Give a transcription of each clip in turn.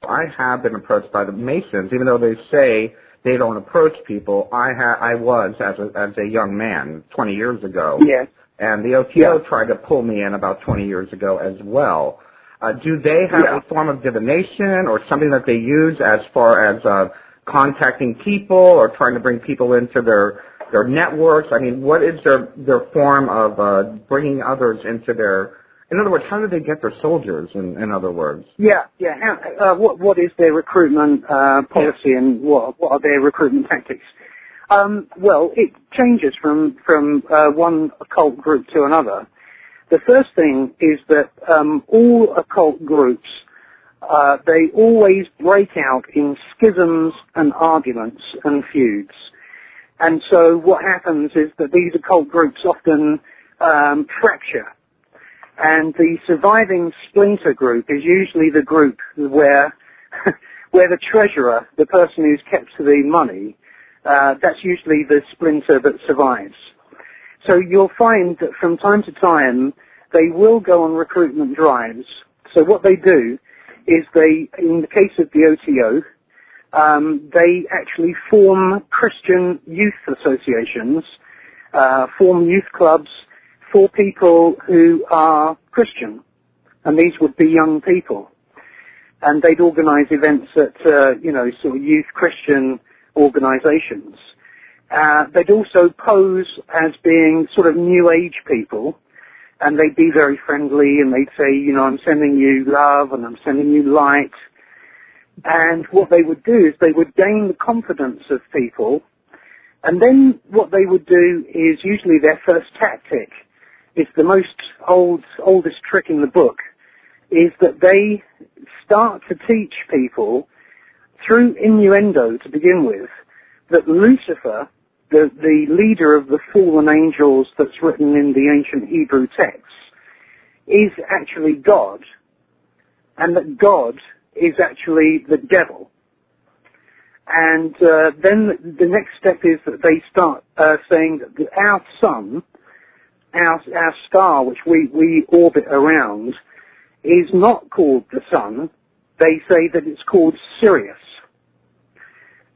I have been approached by the Masons, even though they say they don't approach people. I was as a young man 20 years ago. Yes. And the OTO tried to pull me in about 20 years ago as well. Do they have a form of divination or something that they use as far as contacting people or trying to bring people into their networks? I mean, what is their form of bringing others into their... In other words, how do they get their soldiers, in other words? What is their recruitment policy and what are their recruitment tactics? Well, it changes from one occult group to another. The first thing is that all occult groups, they always break out in schisms and arguments and feuds. And so what happens is that these occult groups often fracture. And the surviving splinter group is usually the group where the treasurer, the person who's kept the money, that's usually the splinter that survives. So you'll find that from time to time, they will go on recruitment drives. So what they do is in the case of the OTO, they actually form Christian youth associations, form youth clubs for people who are Christian. And these would be young people. And they'd organize events at, sort of youth Christian organizations. They'd also pose as being sort of new age people, and they'd be very friendly, and they'd say, I'm sending you love, and I'm sending you light. And what they would do is they would gain the confidence of people, and then what they would do is usually their first tactic, it's the oldest trick in the book, is that they start to teach people through innuendo to begin with that Lucifer, the leader of the fallen angels that's written in the ancient Hebrew texts, is actually God, and that God is actually the devil. And then the next step is that they start saying that our sun, our star which we orbit around, is not called the sun. They say that it's called Sirius.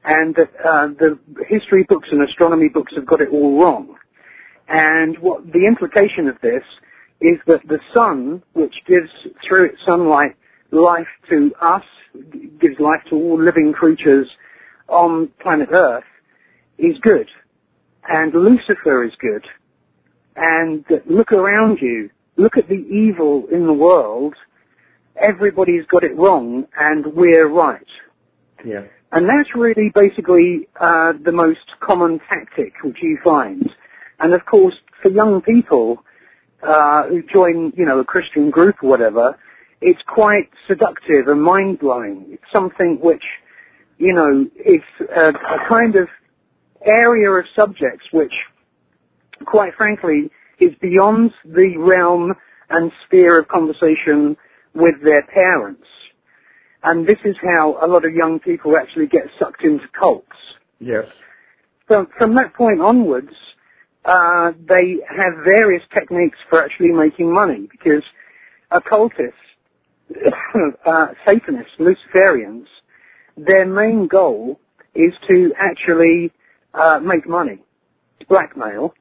And that the history books and astronomy books have got it all wrong. And what the implication of this is that the sun, which gives through its sunlight life to us, gives life to all living creatures on planet Earth, is good. And Lucifer is good. And look around you, look at the evil in the world, everybody's got it wrong, and we're right. Yeah. And that's really basically the most common tactic which you find. And of course, for young people who join, a Christian group or whatever, it's quite seductive and mind-blowing. It's something which, it's a kind of area of subjects which, quite frankly, is beyond the realm and sphere of conversation with their parents. And this is how a lot of young people actually get sucked into cults. Yes. So from that point onwards, they have various techniques for actually making money, because occultists, Satanists, Luciferians, their main goal is to actually make money, blackmail,